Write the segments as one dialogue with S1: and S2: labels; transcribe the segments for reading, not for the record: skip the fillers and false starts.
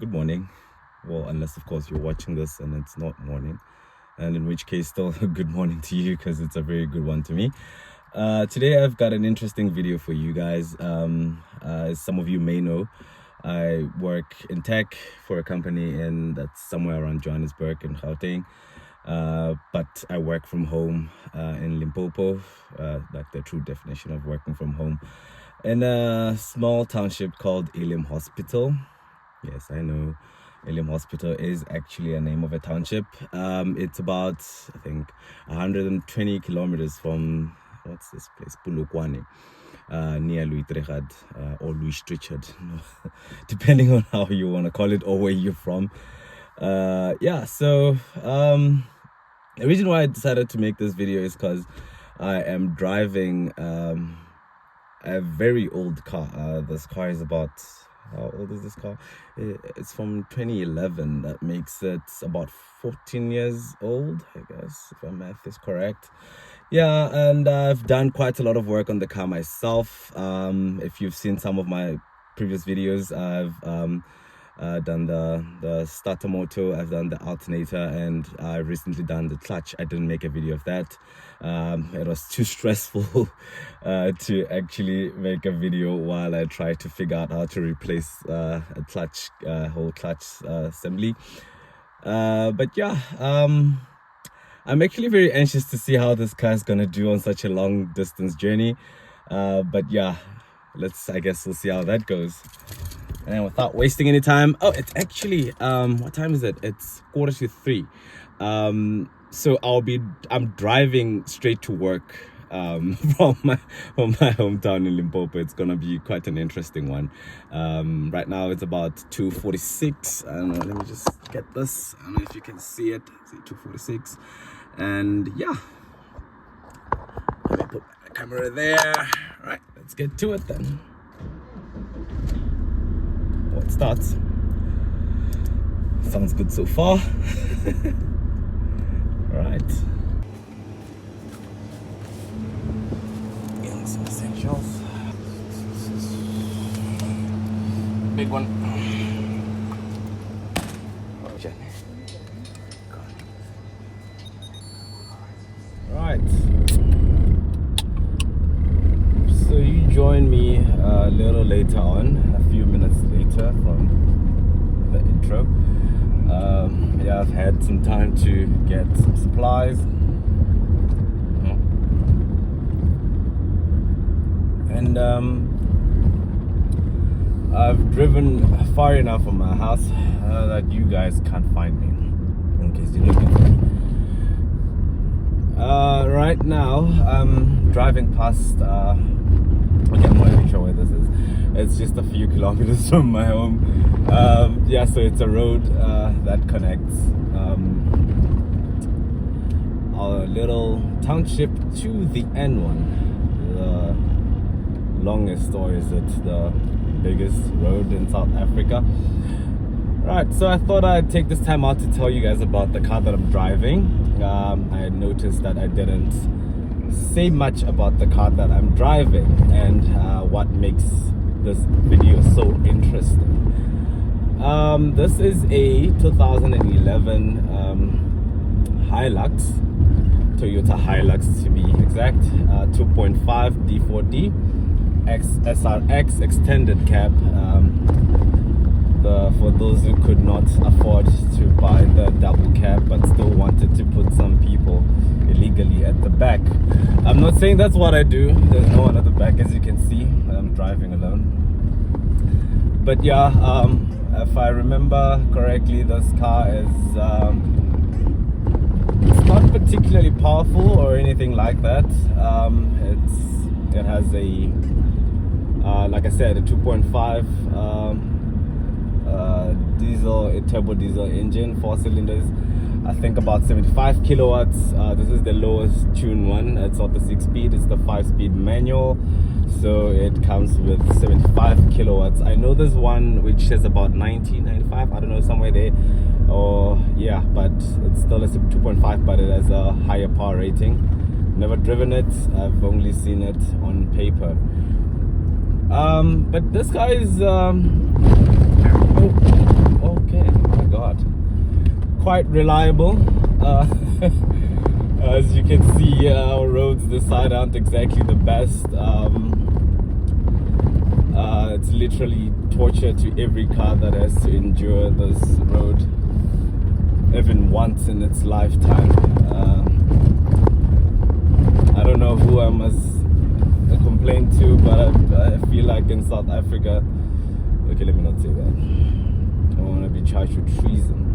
S1: good morning. Well, unless of course you're watching this and it's not morning, and in which case still a good morning to you because it's a very good one to me. Today I've got an interesting video for you guys. As some of you may know, I work in tech for a company that's somewhere around Johannesburg in Gauteng. But I work from home in Limpopo, like the true definition of working from home, in a small township called Elim Hospital. Yes, I know Elim Hospital is actually a name of a township. It's about, I think, 120 kilometers from, what's this place, Polokwane, near Louis Trechard, or Louis Strichard, depending on how you want to call it or where you're from. So the reason why I decided to make this video is because I am driving a very old car. This car is about, how old is this car? It's from 2011. That makes it about 14 years old, I guess, if my math is correct. Yeah, and I've done quite a lot of work on the car myself. If you've seen some of my previous videos, I've done the starter motor, I've done the alternator, and I've recently done the clutch. I didn't make a video of that. It was too stressful to actually make a video while I tried to figure out how to replace a clutch, whole clutch assembly. But yeah, I'm actually very anxious to see how this car is gonna do on such a long distance journey. But yeah, I guess we'll see how that goes. And without wasting any time, it's actually what time is it? It's 2:45. So I'm driving straight to work from my hometown in Limpopo. It's gonna be quite an interesting one. Right now it's about 2:46. I don't know, let me just get this. I don't know if you can see it. See 2:46. And yeah, let me put my camera there. Right, let's get to it then. It starts. Sounds good so far. Right. Getting some essentials. Big one. Okay. Right. So you join me a little later on, a few minutes later from the intro. Yeah, I've had some time to get some supplies. And I've driven far enough from my house that you guys can't find me, in case you're looking for me. Right now, I'm driving past, okay, I'm not even sure where this is. It's just a few kilometers from my home. Yeah, so it's a road that connects our little township to the N1. The longest, or is it the biggest road in South Africa? Right, so I thought I'd take this time out to tell you guys about the car that I'm driving. I noticed that I didn't say much about the car that I'm driving and what makes this video so interesting. This is a 2011 Hilux, Toyota Hilux to be exact, 2.5 D4D SRX extended cab. For those who could not afford to buy the double cab but still wanted to put some people illegally at the back. I'm not saying that's what I do. There's no one at the back, as you can see. I'm driving alone. But yeah, if I remember correctly, this car is it's not particularly powerful or anything like that. It has a like I said, a 2.5 diesel, a turbo diesel engine, 4 cylinders. I think about 75 kilowatts. This is the lowest tune one. It's not the 6-speed, it's the 5-speed manual. So it comes with 75 kilowatts. I know there's one which says about 90, 95, I don't know, somewhere there. Or yeah, but it's still a 2.5, but it has a higher power rating. Never driven it, I've only seen it on paper. But this guy is okay, my god, quite reliable. As you can see, our roads this side aren't exactly the best. It's literally torture to every car that has to endure this road even once in its lifetime. I don't know who I must complain to, but I feel like in South Africa, okay, let me not say that, I want to be charged with treason.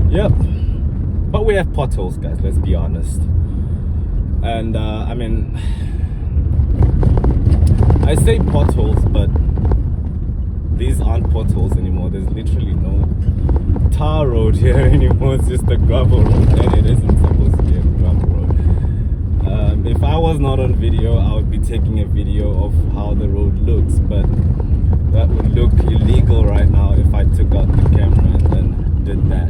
S1: Yep, but we have potholes, guys, let's be honest. And I mean, I say potholes, but these aren't potholes anymore. There's literally no tar road here anymore. It's just a gravel road, and it isn't supposed to be a gravel road. If I was not on video, I would be taking a video of how the road looks, but that would look illegal right now if I took out the camera and then did that.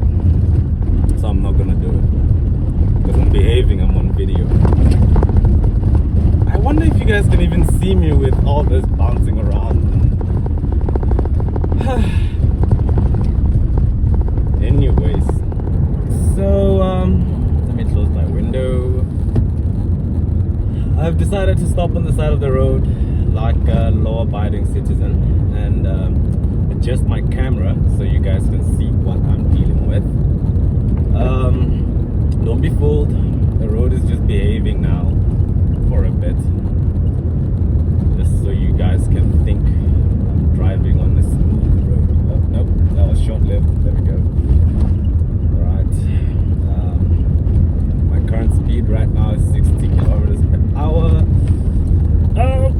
S1: So I'm not gonna do it because I'm behaving. I'm on video. I wonder if you guys can even see me with all this bouncing around. Anyways, so let me close my window. I've decided to stop on the side of the road like a law-abiding citizen and adjust my camera so you guys can see what I'm dealing with. Don't be fooled, the road is just behaving now for a bit, just so you guys can think I'm driving on a smooth road. Oh, nope, that was short-lived. There we go. Right. My current speed right now is 60 kilometers per hour. Oh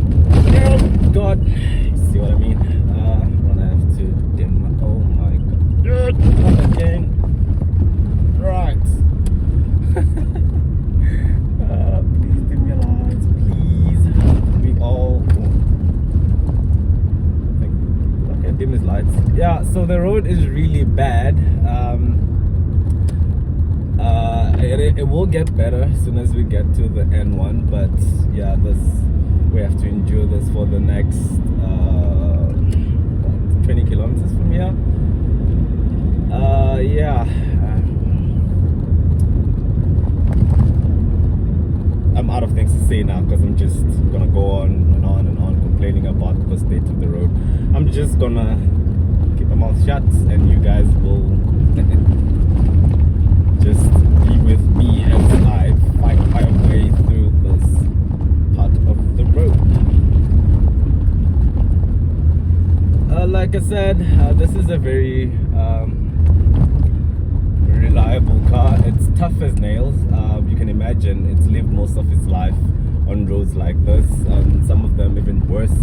S1: god, you see what I mean? I'm gonna have to dim my, oh my god, not again. Right. Please dim your lights, please. We all okay, dim his lights. Yeah, so the road is really bad. It will get better as soon as we get to the N1, but yeah, we have to endure this for the next 20 kilometers from here. Yeah. I'm out of things to say now because I'm just gonna go on and on and on complaining about the state of the road. I'm just gonna keep my mouth shut and you guys will just be with me as I fight my way through this part of the road. Like I said, this is a very reliable car. It's tough as nails. You can imagine it's lived most of its life on roads like this, some of them even worse.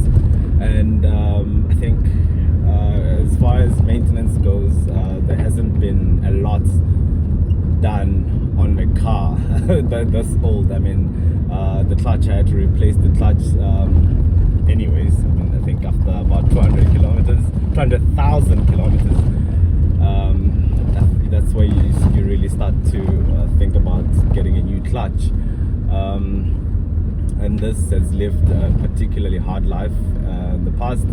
S1: And I think as far as maintenance goes, there hasn't been a lot done on the car that's old. I mean, the clutch, I had to replace the clutch anyways. I mean, I think after about 200,000 kilometers, that's where you really start to think about getting a new clutch. And this has lived a particularly hard life in the past.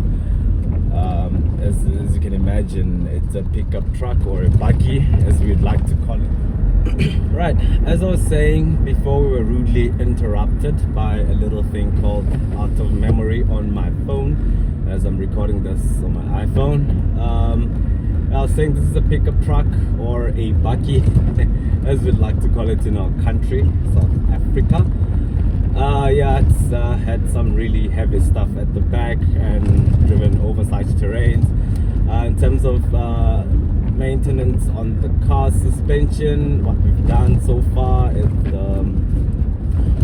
S1: As you can imagine, it's a pickup truck or a buggy, as we'd like to call it. Right, as I was saying before, we were rudely interrupted by a little thing called out of memory on my phone, as I'm recording this on my iPhone. I was saying this is a pickup truck or a buggy, as we'd like to call it in our country, South Africa. Yeah, it's had some really heavy stuff at the back and driven oversized terrains. In terms of maintenance on the car suspension, what we've done so far is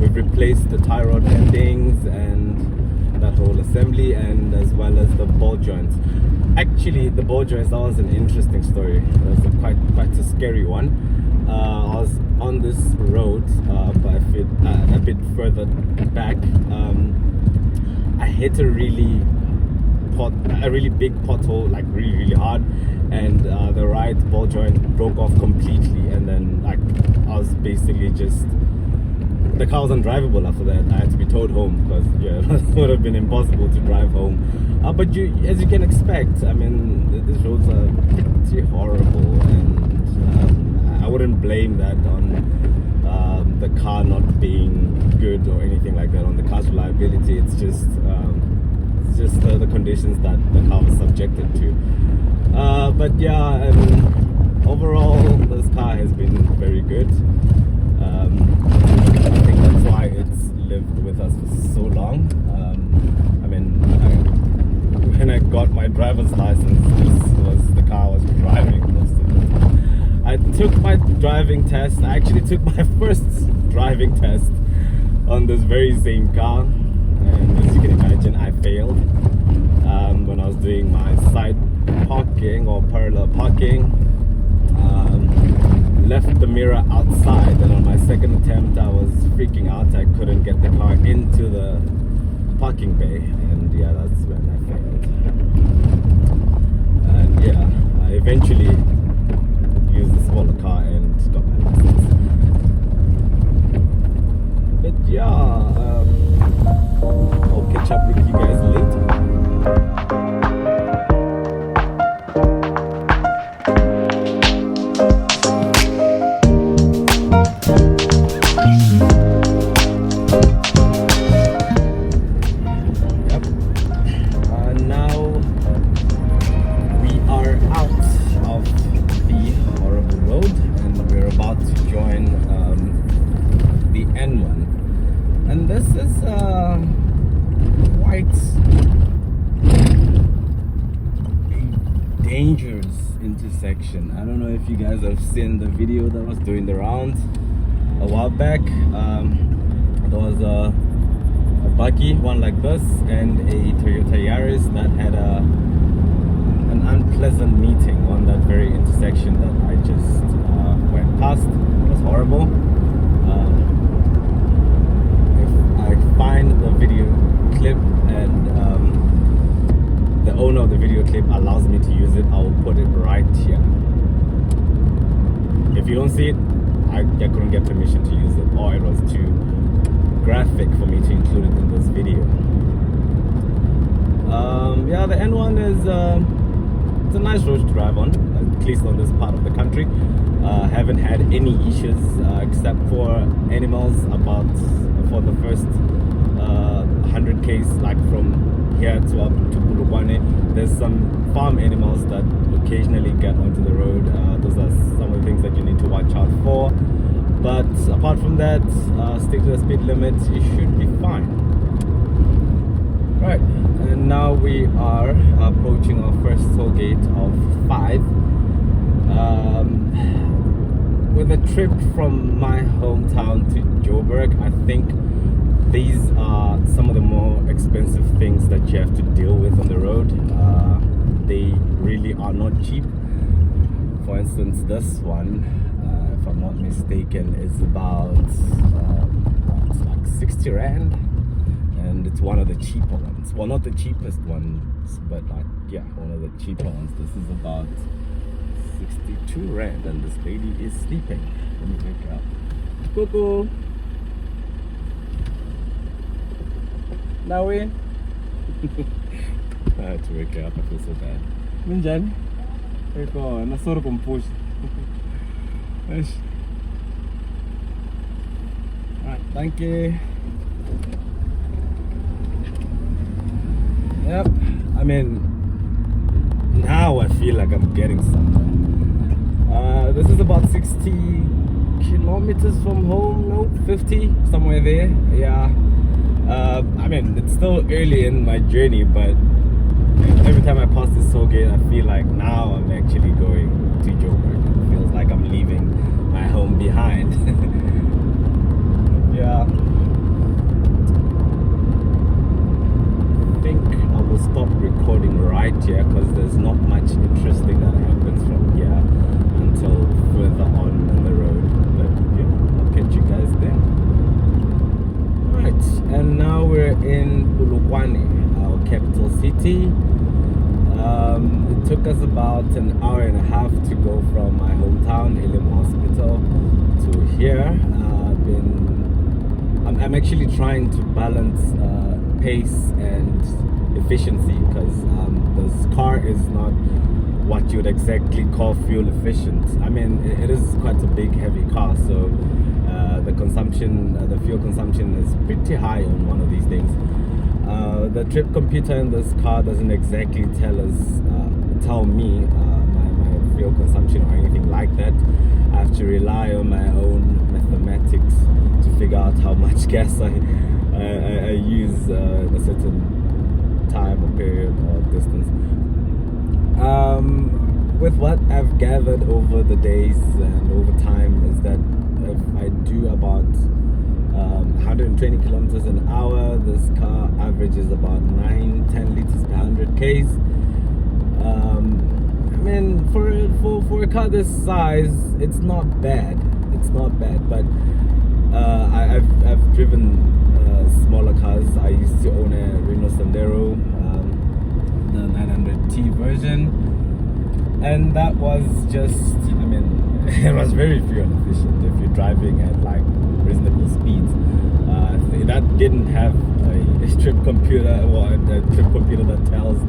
S1: we've replaced the tie rod endings and that whole assembly, and as well as the ball joints. Actually, the ball joints, that was an interesting story. It was quite a scary one. I was on this road, but a bit further back. I hit a really big pothole, like really hard, and the right ball joint broke off completely, and then like I was basically just, the car was undrivable after that. I had to be towed home because yeah, it would have been impossible to drive home But as you can expect, I mean, these roads are pretty horrible, and I wouldn't blame that on the car not being good or anything like that, on the car's reliability. It's just the conditions that the car was subjected to. But yeah, I mean, overall, this car has been very good. I think that's why it's lived with us for so long. I mean, when I got my driver's license, this was the car I was driving most of the time. I took my driving test. I actually took my first driving test on this very same car, and as you can imagine, I failed when I was doing my side parking or parallel parking. Left the mirror outside, and on my second attempt I was freaking out. I couldn't get the car into the parking bay, and yeah, that's when I failed. And yeah, I eventually used the smaller car and got my license. But yeah, I'll catch up with you guys later. Dangerous intersection. I don't know if you guys have seen the video that was doing the rounds a while back. There was a buggy, one like this, and a Toyota Yaris that had an unpleasant meeting on that very intersection that I just went past. It was horrible. If I find the video clip and the owner of the video clip allows me to use it, I will put it right here. If you don't see it, I couldn't get permission to use it, or it was too graphic for me to include it in this video. Yeah, the N1 is it's a nice road to drive on, at least on this part of the country. Haven't had any issues except for animals for the first 100 k's, like from here to up to Polokwane. There's some farm animals that occasionally get onto the road. Those are some of the things that you need to watch out for. But apart from that, stick to the speed limit, you should be fine. Right, and now we are approaching our first toll gate of 5. With a trip from my hometown to Joburg, I think these are some of the more expensive things that you have to deal with on the road. They really are not cheap. For instance, this one, if I'm not mistaken, is about it's like 60 Rand, and it's one of the cheaper ones. Well, not the cheapest ones, but like, yeah, one of the cheaper ones. This is about 62 Rand, and this lady is sleeping. Let me wake her up. Cuckoo! Now we I had to wake her up. I feel so bad. Minjani? Eko, nasoro kumpush. Alright, thank you. Yep. I mean, now I feel like I'm getting somewhere. This is about 60 kilometers from home. No, 50, somewhere there. Yeah. I mean, it's still early in my journey, but every time I pass this toll gate, I feel like now I'm actually going to Joburg. It feels like I'm leaving my home behind. Yeah. I think I will stop recording right here because there's not much interesting that happens from here until further on in the road. But yeah, I'll catch you guys then. Right, and now we're in Polokwane, our capital city. It took us about an hour and a half to go from my hometown, Elim Hospital, to here. I'm actually trying to balance pace and efficiency, because this car is not what you would exactly call fuel efficient. I mean, it is quite a big, heavy car, so the consumption, the fuel consumption is pretty high on one of these things. The trip computer in this car doesn't exactly tell me my fuel consumption or anything like that. I have to rely on my own mathematics to figure out how much gas I use a certain time or period or distance. With what I've gathered over the days and over time is that if I do about 120 kilometers an hour, this car averages about 9-10 liters per 100 Ks. I mean, for a car this size, it's not bad. It's not bad, but I've driven smaller cars. I used to own a Renault Sandero, the 900T version, and that was just, I mean, it was very fuel efficient if you're driving at like reasonable speeds. That didn't have a trip computer or a trip computer that tells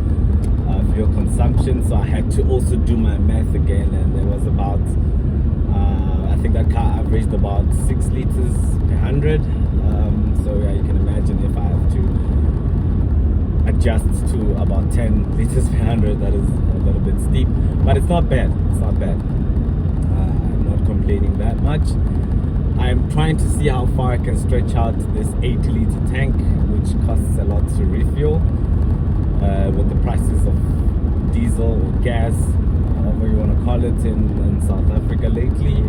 S1: fuel consumption, so I had to also do my math again, and it was about I think that car averaged about 6 liters per 100. So yeah, you can imagine if I have to adjust to about 10 liters per 100, that is a little bit steep, but it's not bad. It's not bad. I'm not complaining that much. I'm trying to see how far I can stretch out this 80-liter tank, which costs a lot to refuel. With the prices of diesel or gas, whatever you want to call it, in South Africa lately,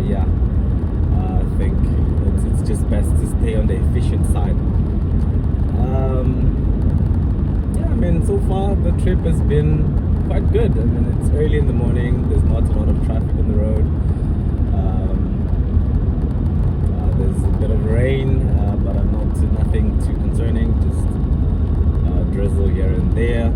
S1: yeah, I think it's just best to stay on the efficient side. Yeah, I mean, so far the trip has been quite good. I mean, it's early in the morning, there's not a lot of traffic on the road. There's a bit of rain, but nothing too concerning, just drizzle here and there.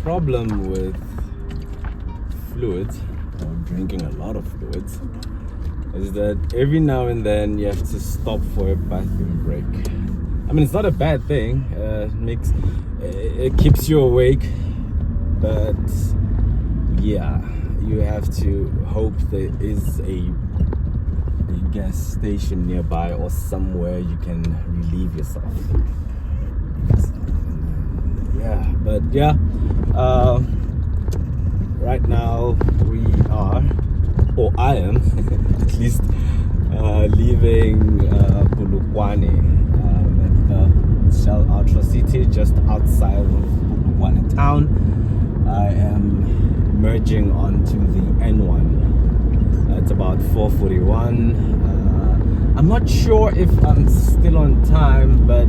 S1: Problem with fluids, or drinking a lot of fluids, is that every now and then you have to stop for a bathroom break. I mean, it's not a bad thing. It keeps you awake, but yeah, you have to hope there is a gas station nearby or somewhere you can relieve yourself. Yeah, but yeah, right now we are, or I am at least, leaving Polokwane at the Shell Ultra City, just outside of Polokwane town. I am merging onto the N1. It's about 4:41. I'm not sure if I'm still on time, but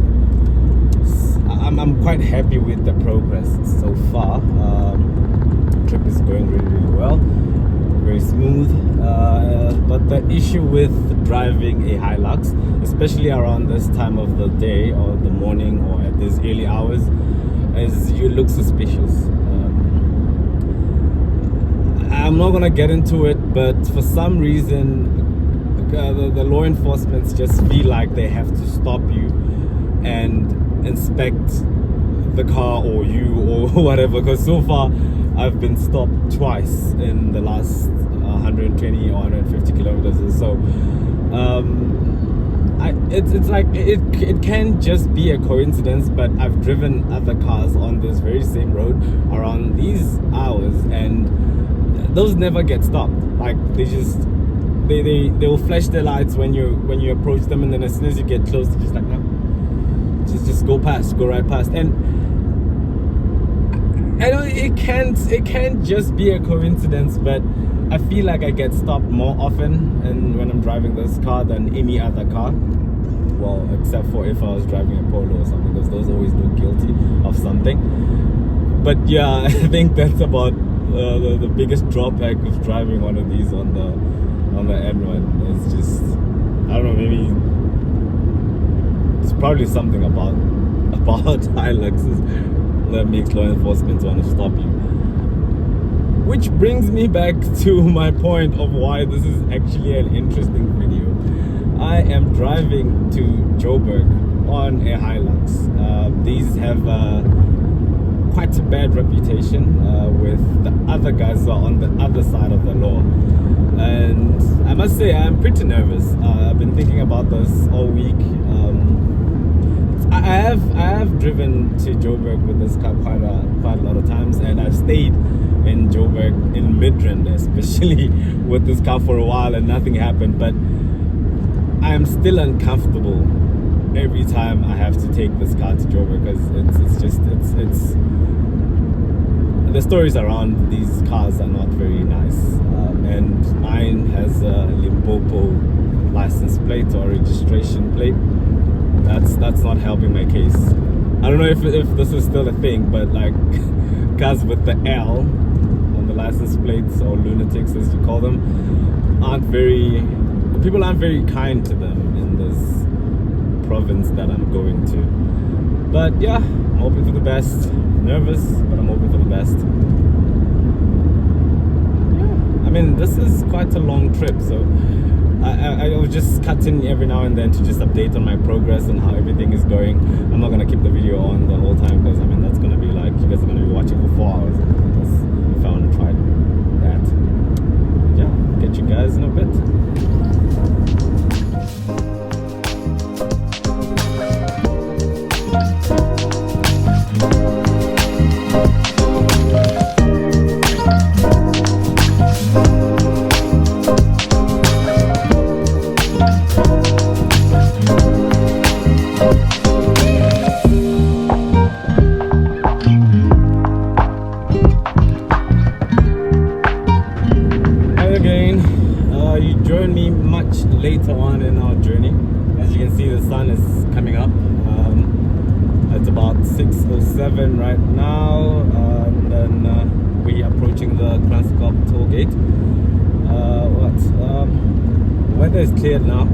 S1: I'm quite happy with the progress so far. The trip is going really, really well, very smooth. But the issue with driving a Hilux, especially around this time of the day or the morning or at these early hours, is you look suspicious. I'm not gonna get into it, but for some reason, the law enforcement just feel like they have to stop you and inspect the car or you or whatever, because so far I've been stopped twice in the last 120 or 150 kilometers or so. It's like it can just be a coincidence, but I've driven other cars on this very same road around these hours, and those never get stopped. Like they will flash their lights when you approach them, and then as soon as you get close, they're just like, no, just go right past. And I know it can't just be a coincidence, but I feel like I get stopped more often and when I'm driving this car than any other car. Well, except for if I was driving a Polo or something, because those always look guilty of something. But yeah, I think that's about the biggest drawback of driving one of these on the N1. It's just, I don't know, maybe it's probably something about Hiluxes that makes law enforcement want to stop you. Which brings me back to my point of why this is actually an interesting video. I am driving to Joburg on a Hilux. These have quite a bad reputation with the other guys who are on the other side of the law. And I must say, I'm pretty nervous. I've been thinking about this all week. I have driven to Joburg with this car quite a lot of times, and I've stayed in Joburg, in Midrand especially, with this car for a while and nothing happened. But I am still uncomfortable every time I have to take this car to Joburg, because it's the stories around these cars are not very nice. And mine has a Limpopo license plate or registration plate. That's not helping my case. I don't know if this is still a thing, but like cars with the L on the license plates, or lunatics as you call them, people aren't very kind to them in this province that I'm going to. But yeah, I'm hoping for the best. Nervous, but I'm hoping for the best. Yeah, I mean, this is quite a long trip, so I will just cut in every now and then to just update on my progress and how everything is going. I'm not gonna keep the video on the whole time, because I mean that's gonna be like, you guys are gonna be watching for 4 hours if I want to try that. Yeah, get you guys in a bit. Later on in our journey, as you can see, the sun is coming up. It's about 6:07 right now, and then we're approaching the Transkop toll gate. Weather is cleared now.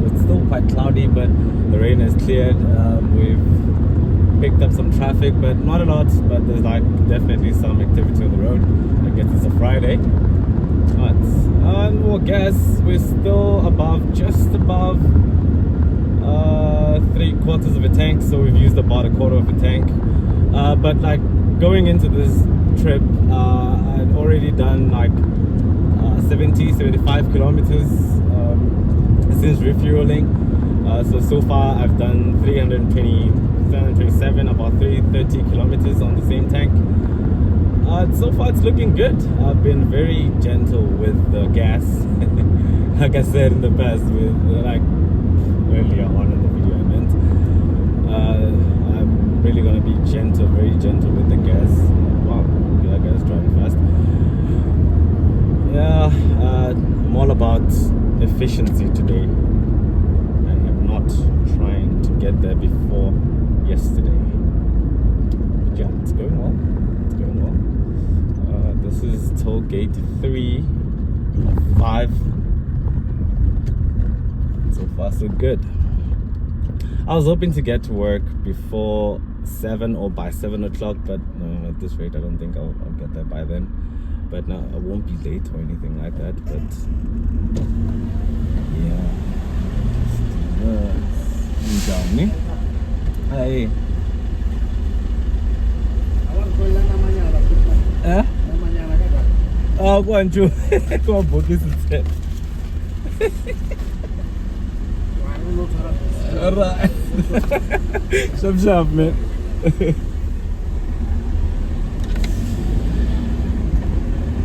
S1: It's still quite cloudy, but the rain has cleared. We've picked up some traffic, but not a lot. But there's like definitely some activity on the road. I guess it's a Friday. And well, guess we're still just above 3/4 of a tank, so we've used about 1/4 of a tank. But like going into this trip, I'd already done like 75 kilometers since refueling. So far I've done 327, about 330 kilometers on the same tank. So far it's looking good. I've been very gentle with the gas. Like I said in the past, with like earlier on in the video I meant, I'm really gonna be gentle, very gentle with the gas. Wow, that guy's driving fast. Yeah, I'm all about efficiency today. I am not trying to get there before yesterday. But yeah, it's going well. This is toll gate 3 of 5. So far so good. I was hoping to get to work before 7 or by 7 o'clock, but no, at this rate I don't think I'll get there by then. But no, I won't be late or anything like that. But yeah, hi. Go on, Joe. Go on, book this instead. Alright. Sharp, man.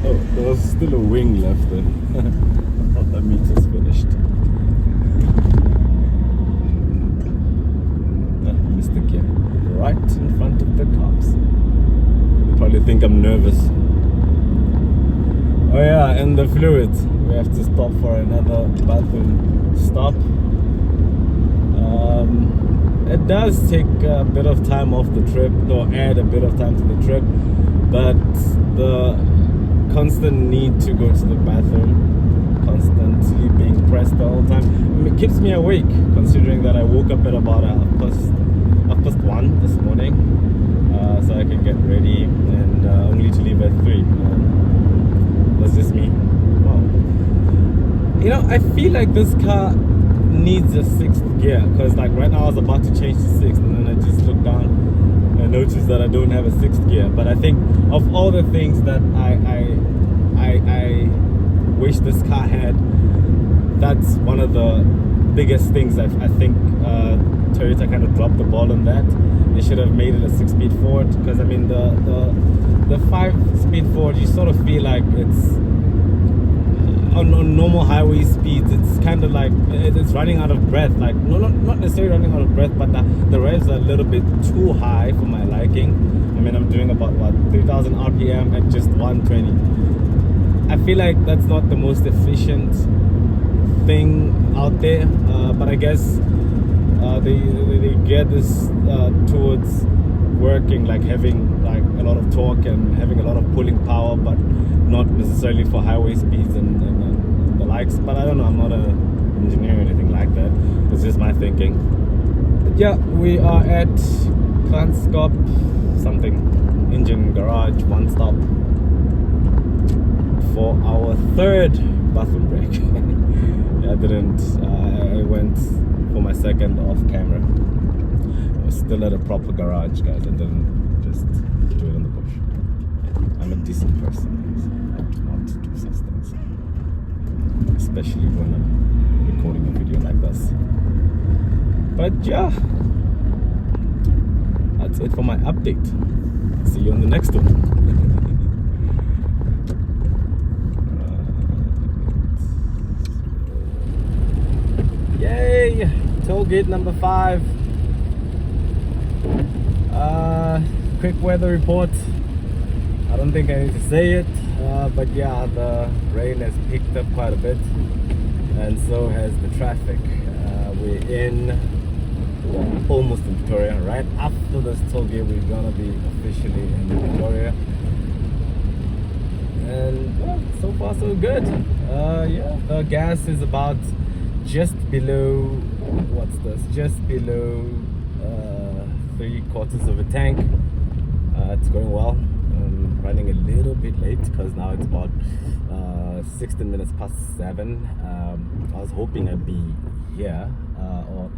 S1: Oh, there was still a wing left then. I thought the meter's finished. Missed again. Right in front of the cops. They probably think I'm nervous. Oh yeah, and the fluids. We have to stop for another bathroom stop. it does take a bit of time off the trip, or add a bit of time to the trip, but the constant need to go to the bathroom, constantly being pressed the whole time, it keeps me awake, considering that I woke up at about 1:30 this morning, so I can get ready, and only to leave at 3. That's just me. Wow. You know, I feel like this car needs a 6th gear, because like right now I was about to change to 6th, and then I just looked down and I noticed that I don't have a 6th gear. But I think of all the things that I wish this car had, that's one of the biggest things. I think Toyota kind of dropped the ball on that. They should have made it a 6-speed Ford, because I mean the 5-speed Ford, you sort of feel like it's on normal highway speeds, it's kind of like it's running out of breath. Like not necessarily running out of breath, but the revs are a little bit too high for my liking. I mean, I'm doing about 3,000 RPM at just 120. I feel like that's not the most efficient thing out there, but I guess they get this towards working, like having like a lot of torque and having a lot of pulling power, but not necessarily for highway speeds and the likes. But I don't know, I'm not an engineer or anything like that. It's just my thinking. But yeah, we are at Transkop something engine garage, one stop, for our 3rd bathroom break. I went for my 2nd off camera. I was still at a proper garage, guys. I didn't just do it in the bush. I'm a decent person, guys. I do not do such things, especially when I'm recording a video like this. But yeah, that's it for my update. See you on the next one. Yay! Toll gate number 5. Quick weather report. I don't think I need to say it, but yeah, the rain has picked up quite a bit, and so has the traffic. We're almost in Pretoria. Right after this toll gate, we're gonna be officially in Pretoria, and well, so far so good. Yeah, the gas is about just below, what's this? Just below 3/4 of a tank. It's going well. I'm running a little bit late because now it's about 16 minutes past 7. I was hoping I'd be here or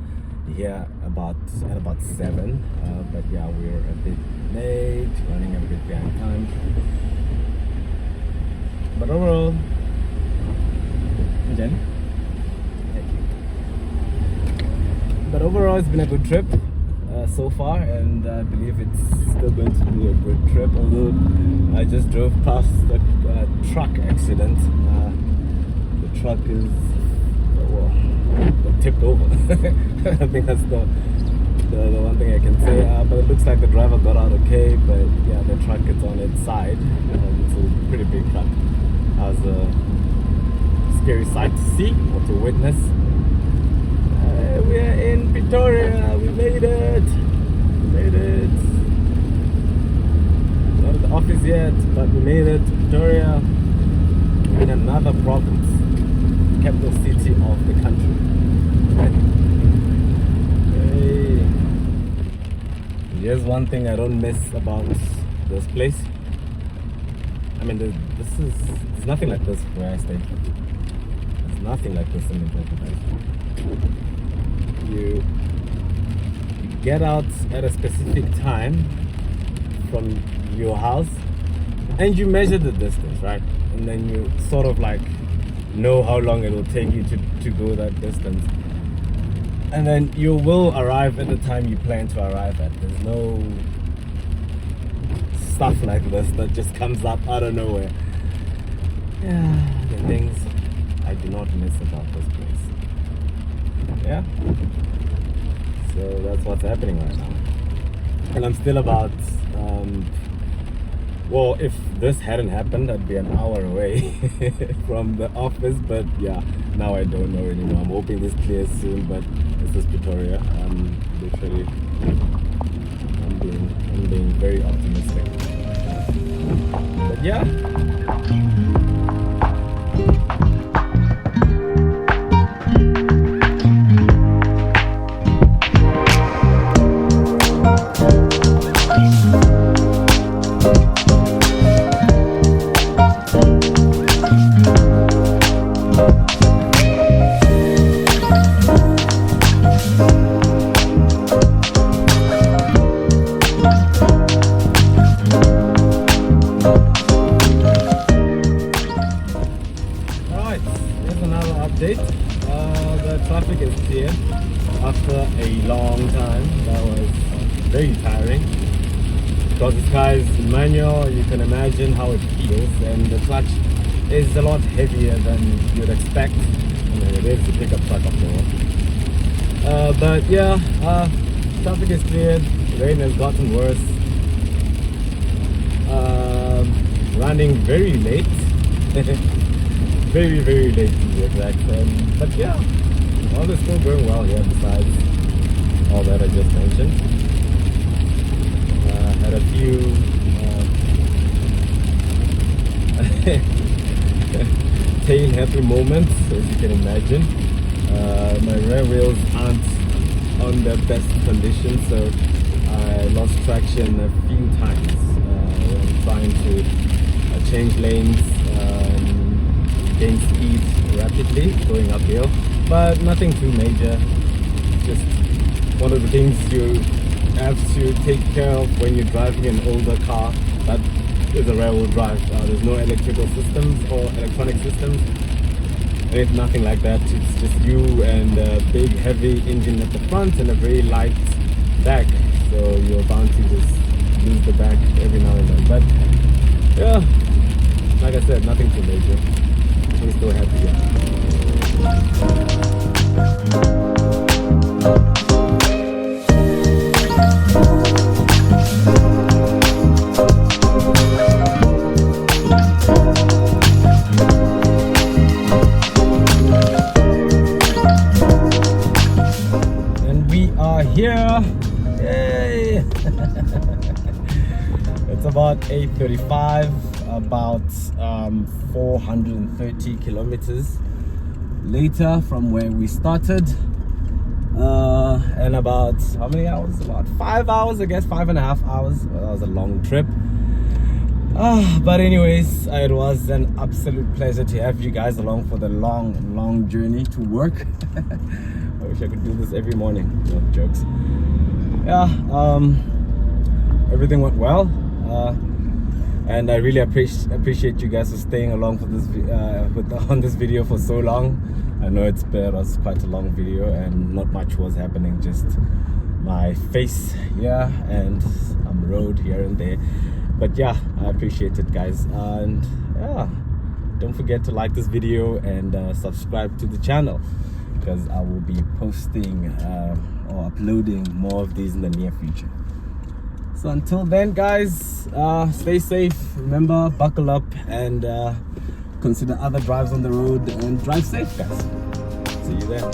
S1: here at about 7, but yeah, we're a bit late, running a bit behind time. But overall, Jen. But overall, it's been a good trip so far, and I believe it's still going to be a good trip. Although I just drove past the truck accident. The truck is tipped over. I think that's the one thing I can say. But it looks like the driver got out okay. But yeah, the truck is on its side. It's a pretty big truck. That was a scary sight to see or to witness. We are in Pretoria. We made it. We made it. Not at the office yet, but we made it to Pretoria. In another province, capital city of the country. Hey. Here's one thing I don't miss about this place. I mean, there's nothing like this where I stay. There's nothing like this in Limpopo. You get out at a specific time from your house and you measure the distance, right? And then you sort of like know how long it will take you to go that distance, and then you will arrive at the time you plan to arrive at. There's no stuff like this that just comes up out of nowhere. Yeah, the things I do not miss about this place. Yeah, so that's what's happening right now, and I'm still about well, if this hadn't happened, I'd be an hour away from the office, but yeah, now I don't know anymore. I'm hoping this clears soon, but this is Pretoria. The literally. I'm being very optimistic. But yeah. The traffic is clear after a long time. That was very tiring because this car is manual. You can imagine how it feels, and the clutch is a lot heavier than you'd expect. I mean, it is a pickup truck after all. But yeah, traffic is cleared. The rain has gotten worse. Running very late. Very late to be exact. But yeah, all is still going well here besides all that I just mentioned. Had a few tail happy moments, as you can imagine. My rear wheels aren't on the best condition, so I lost traction a few times when trying to change lanes, gain speed rapidly going uphill, but nothing too major. Just one of the things you have to take care of when you're driving an older car that is a rear-wheel drive. There's no electrical systems or electronic systems. It's nothing like that. It's just you and a big heavy engine at the front and a very light back, so you're bound to just lose the back every now and then. But yeah, like I said, nothing too major. We're still happy. And we are here. Yay! It's about 8:35. About 430 kilometers later from where we started, and about how many hours? About 5 hours, I guess, 5.5 hours. Well, that was a long trip. But anyways, it was an absolute pleasure to have you guys along for the long journey to work. I wish I could do this every morning. No jokes. Yeah, everything went well. And I really appreciate you guys for staying along for this on this video for so long. I know it was quite a long video and not much was happening, just my face here and some road here and there. But yeah, I appreciate it, guys. And yeah, don't forget to like this video and subscribe to the channel, because I will be posting or uploading more of these in the near future. So until then, guys, stay safe. Remember, buckle up and consider other drives on the road and drive safe, guys. See you there.